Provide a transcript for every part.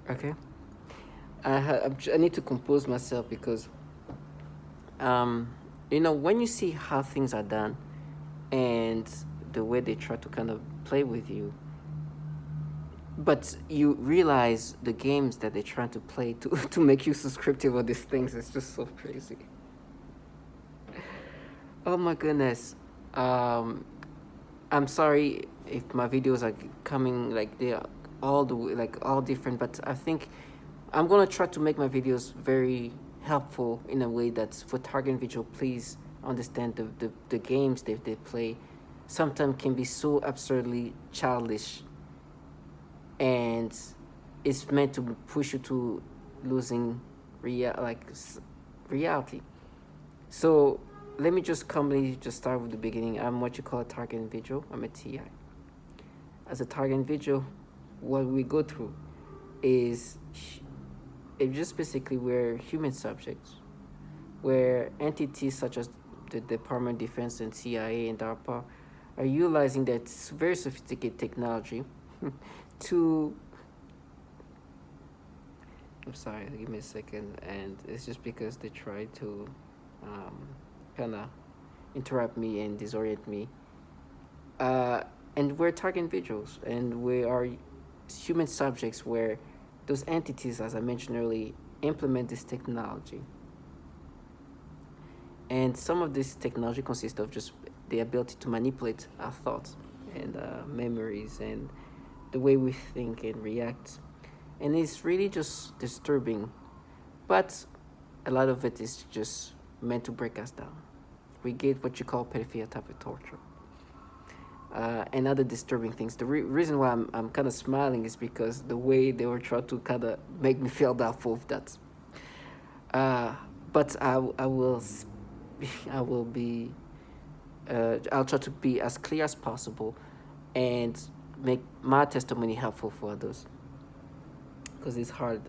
Okay. I need to compose myself because um when you see how things are done and the way they try to kind of play with you, but you realize the games that they're trying to play to to make you subscriptive of these things is just so crazy. Oh my goodness. um I'm sorry if my videos are coming like they are all the way, like all different, but I think I'm gonna try to make my videos very helpful in a way that's for target individual. Please understand the games they play sometimes can be so absurdly childish, and it's meant to push you to losing reality. So let me just calmly just start with the beginning. I'm what you call a target individual. I'm a TI. As a target individual, what we go through is it just basically we're human subjects, where entities such as the Department of Defense and CIA and DARPA are utilizing that very sophisticated technology to. I'm sorry, give me a second, and it's just because they try to um, kind of interrupt me and disorient me. Uh, and we're target individuals, and we are human subjects where those entities, as I mentioned earlier, implement this technology. And some of this technology consists of just the ability to manipulate our thoughts and memories and the way we think and react. And it's really just disturbing, but a lot of it is just meant to break us down. We get what you call pedophilia type of torture. And other disturbing things. The reason why I'm kind of smiling is because the way they were trying to kind of make me feel doubtful of that. Uh, but I will I will be I'll try to be as clear as possible and make my testimony helpful for others, because it's hard.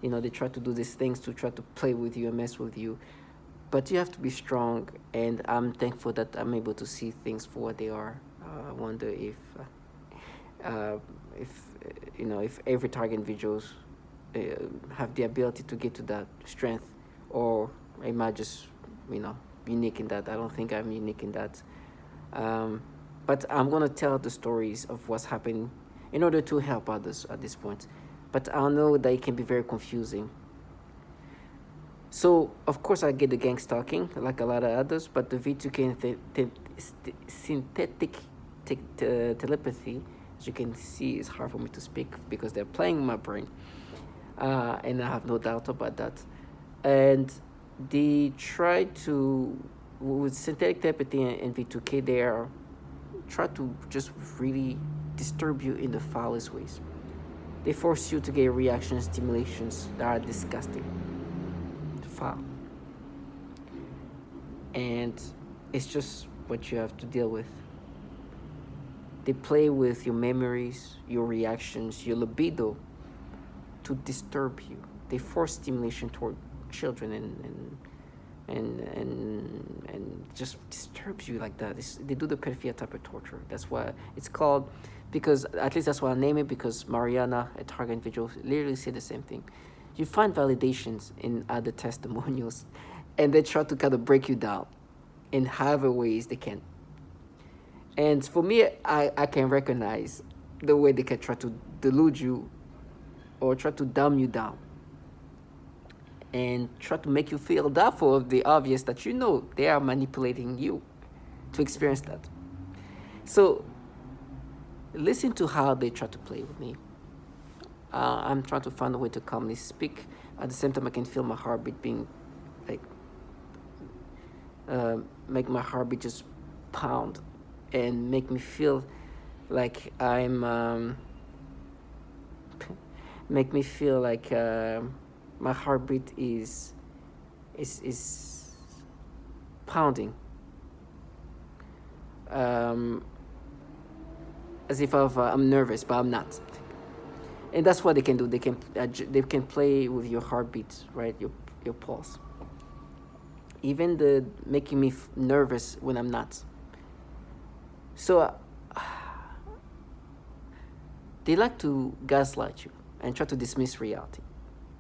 They try to do these things to try to play with you and mess with you, but you have to be strong. And I'm thankful that I'm able to see things for what they are. I wonder if if every target individuals uh, have the ability to get to that strength, or am I just you know unique in that? I don't think I'm unique in that. um, but I'm gonna tell the stories of what's happening in order to help others at this point. But I know that it can be very confusing. So of course I get the gang stalking like a lot of others, but the V2K and synthetic telepathy, as you can see, is hard for me to speak because they're playing my brain, and I have no doubt about that. And they try to, with synthetic telepathy and V2K, they are try to just really disturb you in the foulest ways. They force you to get reaction stimulations that are disgusting, foul, and it's just what you have to deal with. They play with your memories, your reactions, your libido to disturb you. They force stimulation toward children and just disturbs you like that. They do the pedophilia type of torture. That's why it's called, because at least that's why I name it, because Mariana, a target individual, literally said the same thing. You find validations in other testimonials, and they try to kind of break you down in however ways they can. And for me, I can recognize the way they can try to delude you or try to dumb you down and try to make you feel doubtful of the obvious that they are manipulating you to experience that. So listen to how they try to play with me. I'm trying to find a way to calmly speak. At the same time, I can feel my heartbeat being like, make my heartbeat just pound and make me feel like I'm, make me feel like my heartbeat is pounding, um, as if I'm nervous, but I'm not. And that's what they can do. They can play with your heartbeat, right? Your pulse. Even the making me nervous when I'm not. So they like to gaslight you. and try to dismiss reality.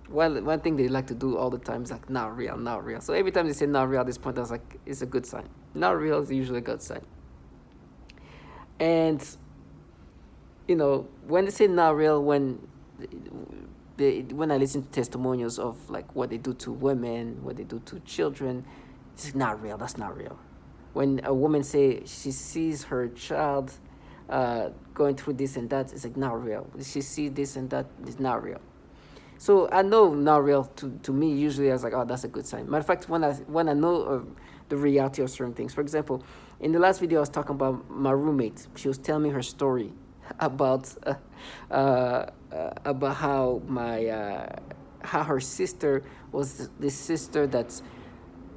One thing they like to do all the time is like, not real, not real. So every time they say not real at this point, I was like, it's a good sign. Not real is usually a good sign. And, when they say not real, when I listen to testimonials of like what they do to women, what they do to children, it's not real. That's not real. When a woman say she sees her child going through this and that, it's like not real. She sees this and that, it's not real. So I know not real to me usually I was like, oh, that's a good sign. Matter of fact, when I know the reality of certain things. For example, in the last video I was talking about my roommate. She was telling me her story about how how her sister was this sister that's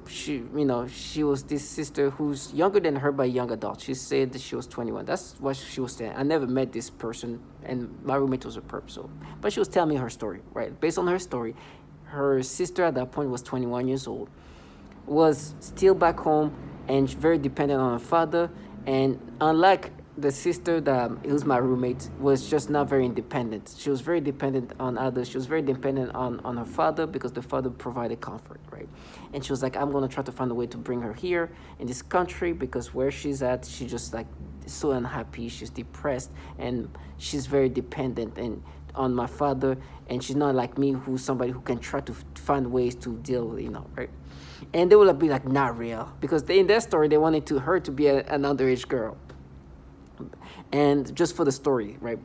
she was this sister who's younger than her by a young adult. She said that she was 21. That's what she was saying. I never met this person, and my roommate was a perp. So, but she was telling me her story, right? Based on her story, her sister at that point was 21 years old, was still back home and very dependent on her father. And unlike the sister that who's my roommate, was just not very independent. She was very dependent on others. She was very dependent on her father because the father provided comfort, right? And she was like, I'm going to try to find a way to bring her here in this country because where she's at, she's just like so unhappy. She's depressed and she's very dependent and on my father. And she's not like me, who's somebody who can try to find ways to deal with, right? And they will be like, not real, because in their story, they wanted her to be an underage girl. And just for the story, right?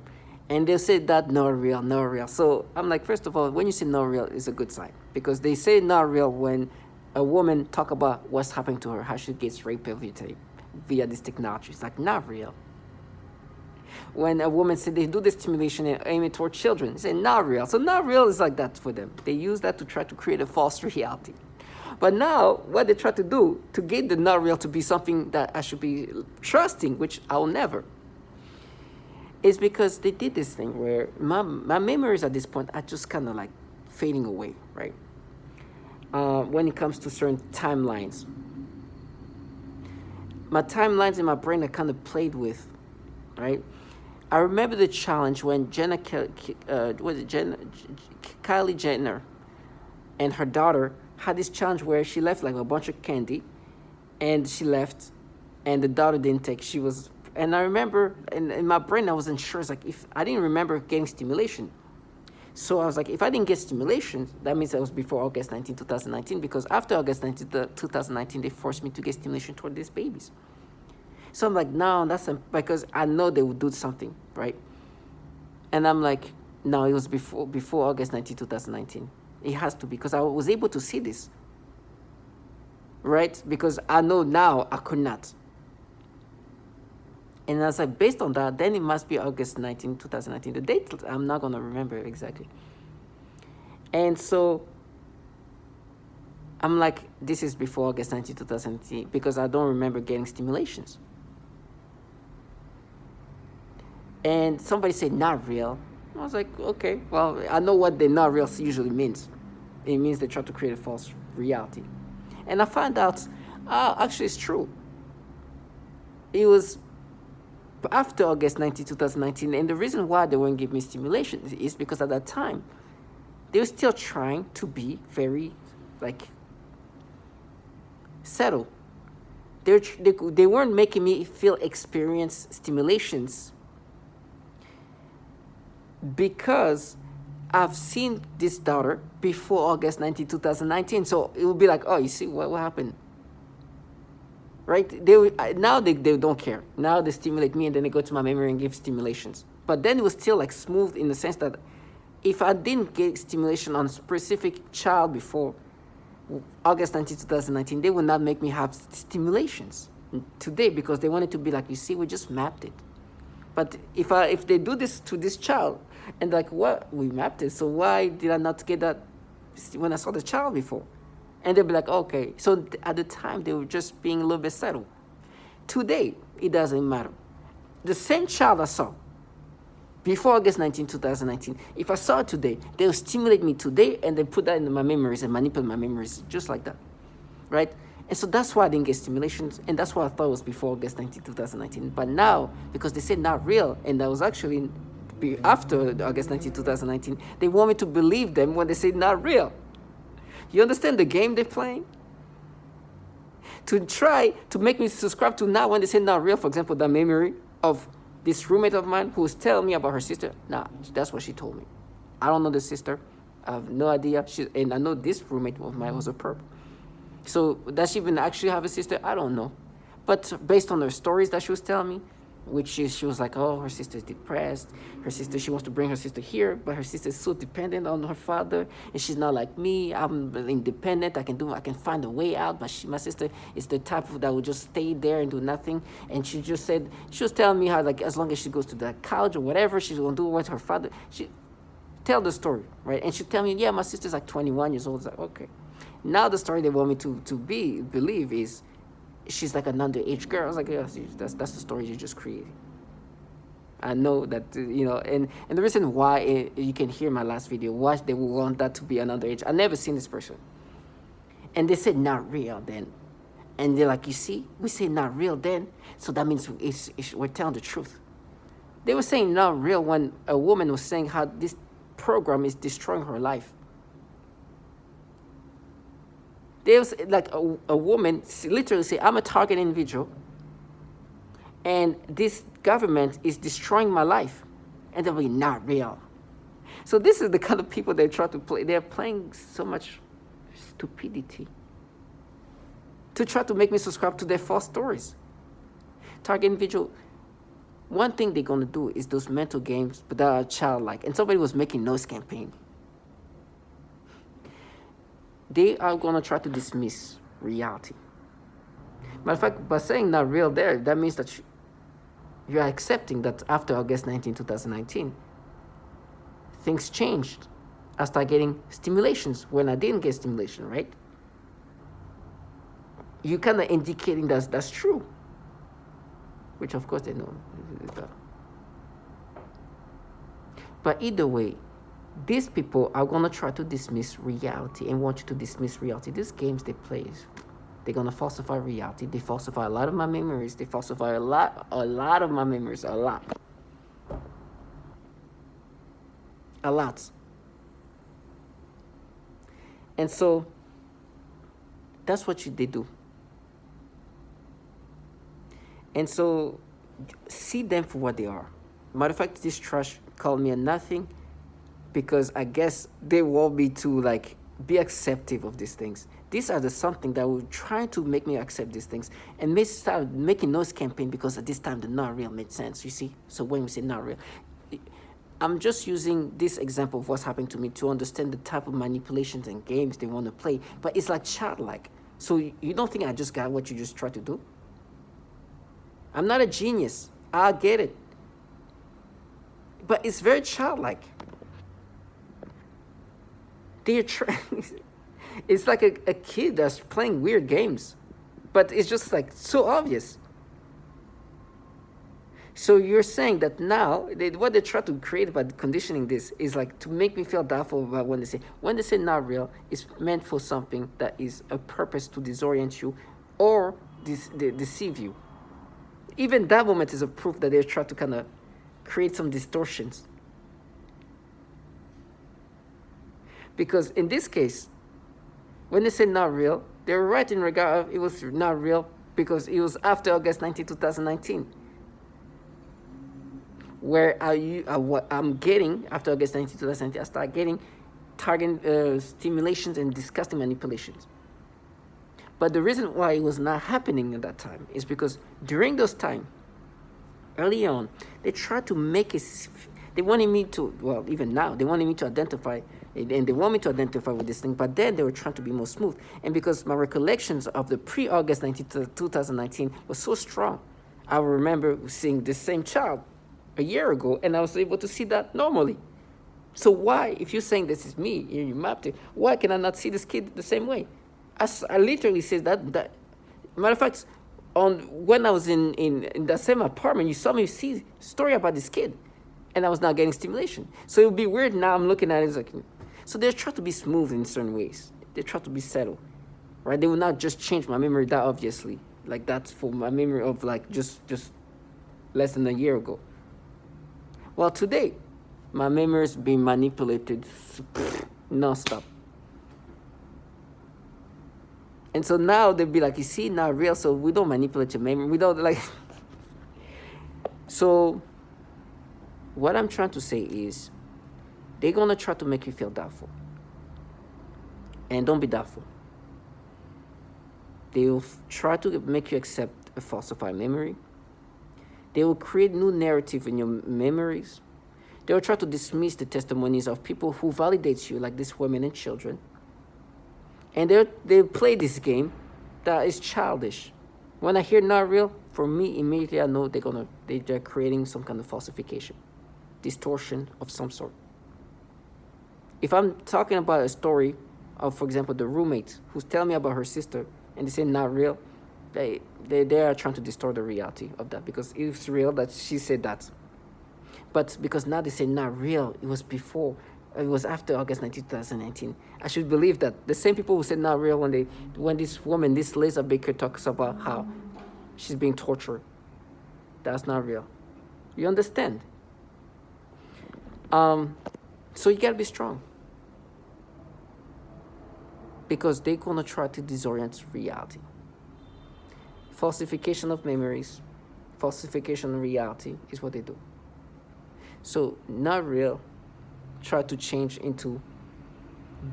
And they say that not real, not real. So I'm like, first of all, when you say not real, it's a good sign, because they say not real when a woman talk about what's happening to her, how she gets raped via this technology. It's like not real. When a woman said they do the stimulation and aim it toward children, they say not real. So not real is like that for them. They use that to try to create a false reality. But now, what they try to do to get the not real to be something that I should be trusting, which I will never, is because they did this thing where my memories at this point are just kind of like fading away, right? When it comes to certain timelines. My timelines in my brain are kind of played with, right? I remember the challenge when Kylie Jenner and her daughter had this challenge where she left like a bunch of candy, and she left, and the daughter didn't take. And I remember in my brain I wasn't sure. It's like if I didn't remember getting stimulation, so I was like, if I didn't get stimulation, that means that was before August 19, 2019. Because after August 19, 2019, they forced me to get stimulation toward these babies. So I'm like, no, because I know they would do something, right? And I'm like, no, it was before August 19, 2019. It has to be, because I was able to see this, right? Because I know now I could not. And I was like, based on that, then it must be August 19, 2019. The date, I'm not going to remember exactly. And so I'm like, this is before August 19, 2019, because I don't remember getting stimulations. And somebody said, not real. I was like, okay, well, I know what the not real usually means. It means they try to create a false reality. And I found out, actually it's true. It was after August 19, 2019, and the reason why they wouldn't give me stimulation is because at that time, they were still trying to be very, settled. They weren't making me experience stimulations, because I've seen this daughter before August 19, 2019. So it would be like, oh, you see what happened? Right? Now they don't care. Now they stimulate me and then they go to my memory and give stimulations. But then it was still like smooth in the sense that if I didn't get stimulation on a specific child before August 19, 2019, they would not make me have stimulations today, because they wanted to be like, you see, we just mapped it. But if they do this to this child, and like, what? We mapped it, so why did I not get that when I saw the child before? And they'll be like, okay. So at the time, they were just being a little bit settled. Today, it doesn't matter. The same child I saw before August 19, 2019, if I saw it today, they'll stimulate me today, and they put that into my memories and manipulate my memories just like that, right? And so that's why I didn't get stimulations, and that's why I thought it was before August 19, 2019. But now, because they said not real, and that was actually after August 19, 2019, they want me to believe them when they say not real. You understand the game they're playing? To try to make me subscribe to now when they say not real, for example, the memory of this roommate of mine who was telling me about her sister. Nah, that's what she told me. I don't know the sister. I have no idea. And I know this roommate of mine was a perp. So does she even actually have a sister? I don't know. But based on the stories that she was telling me, which she was like, oh, her sister's depressed. Her sister, she wants to bring her sister here, but her sister is so dependent on her father, and she's not like me. I'm independent. I can find a way out. But my sister is the type that will just stay there and do nothing. And she just said, she was telling me how, like, as long as she goes to the college or whatever, she's gonna do with her father. She tell the story, right? And she tell me, yeah, my sister's like 21 years old. It's like, okay. Now the story they want me to believe is she's like an underage girl. I was like, yeah, that's the story you just created. I know that, and the reason why you can hear my last video, why they will want that to be an underage. I never seen this person. And they said not real then. And they're like, you see, we say not real then, so that means we're telling the truth. They were saying not real when a woman was saying how this program is destroying her life. There's like a woman literally say, I'm a target individual, and this government is destroying my life, and they'll be not real. So this is the kind of people they try to play. They're playing so much stupidity to try to make me subscribe to their false stories. Target individual. One thing they're gonna do is those mental games, but that are childlike. And somebody was making noise campaign. They are gonna try to dismiss reality. Matter of fact, by saying not real there, that means that you are accepting that after August 19, 2019, things changed. I started getting stimulations when I didn't get stimulation, right? You kind of indicating that's true. Which of course they know. But either way, these people are going to try to dismiss reality and want you to dismiss reality. These games they play, they're going to falsify reality. They falsify a lot of my memories. They falsify a lot of my memories, a lot. A lot. And so, that's what they do. And so, see them for what they are. Matter of fact, this trash called me a nothing, because I guess they want me to like be accepting of these things. These are the something that will try to make me accept these things and may start making noise campaign, because at this time the not real made sense, you see? So when we say not real, I'm just using this example of what's happening to me to understand the type of manipulations and games they want to play, but it's like childlike. So you don't think I just got what you just tried to do? I'm not a genius. I get it. But it's very childlike. They're it's like a kid that's playing weird games, but it's just like so obvious. So you're saying that now what they try to create by conditioning this is like to make me feel doubtful about when they say not real, it's meant for something that is a purpose to disorient you or deceive you. Even that moment is a proof that they're trying to kind of create some distortions. Because in this case, when they say not real, they're right in regard of it was not real because it was after August 19, 2019. Where what I'm getting after August 19, 2019, I start getting target stimulations and disgusting manipulations. But the reason why it was not happening at that time is because during those time, early on, they tried to make it. They wanted me to, well, even now, they wanted me to identify, and they want me to identify with this thing, but then they were trying to be more smooth. And because my recollections of the pre-August 19, 2019 was so strong, I remember seeing the same child a year ago, and I was able to see that normally. So why, if you're saying this is me, and you mapped it, why can I not see this kid the same way? I literally said that matter of fact, when I was in the same apartment, you saw me see story about this kid, and I was not getting stimulation. So it would be weird now. I'm looking at it, it's like, so they try to be smooth in certain ways. They try to be settled, right? They will not just change my memory that obviously, like that's for my memory of like just less than a year ago. Well, today My memories being manipulated non-stop. And so now they'll be like, you see, not real, so we don't manipulate your memory. We don't like. So what I'm trying to say is they're gonna try to make you feel doubtful. And don't be doubtful. They will try to make you accept a falsified memory. They will create new narrative in your memories. They will try to dismiss the testimonies of people who validate you, like these women and children. And they play this game that is childish. When I hear not real, for me, immediately I know they're creating some kind of falsification, distortion of some sort. If I'm talking about a story of, for example, the roommate who's telling me about her sister, and they say not real, they are trying to distort the reality of that, because it's real that she said that. But because now they say not real, it was before, it was after August 19, 2019. I should believe that the same people who said not real when this woman, this Lisa Baker, talks about how she's being tortured, that's not real. You understand? So you gotta be strong, because they're gonna try to disorient reality. Falsification of memories, falsification of reality is what they do. So not real, try to change into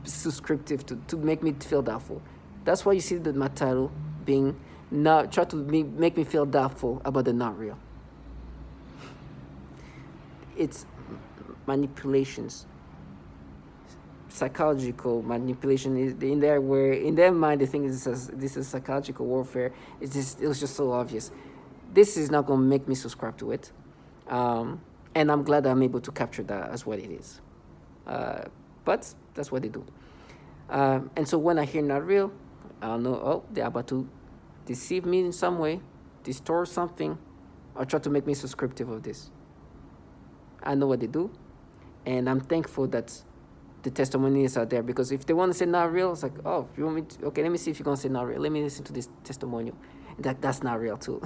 subscriptive to make me feel doubtful. That's why you see my title being not try to make me feel doubtful about the not real. It's manipulations. Psychological manipulation is in there, where in their mind they think this is psychological warfare. It was just so obvious. This is not going to make me subscribe to it, and I'm glad I'm able to capture that as what it is. But that's what they do. And so when I hear not real, I'll know, oh, they're about to deceive me in some way, distort something, or try to make me subscriptive of this. I know what they do, and I'm thankful that the testimonies are there, because if they want to say not real, it's like, oh, you want me to, okay, let me see if you're going to say not real. Let me listen to this testimonial. That's not real too.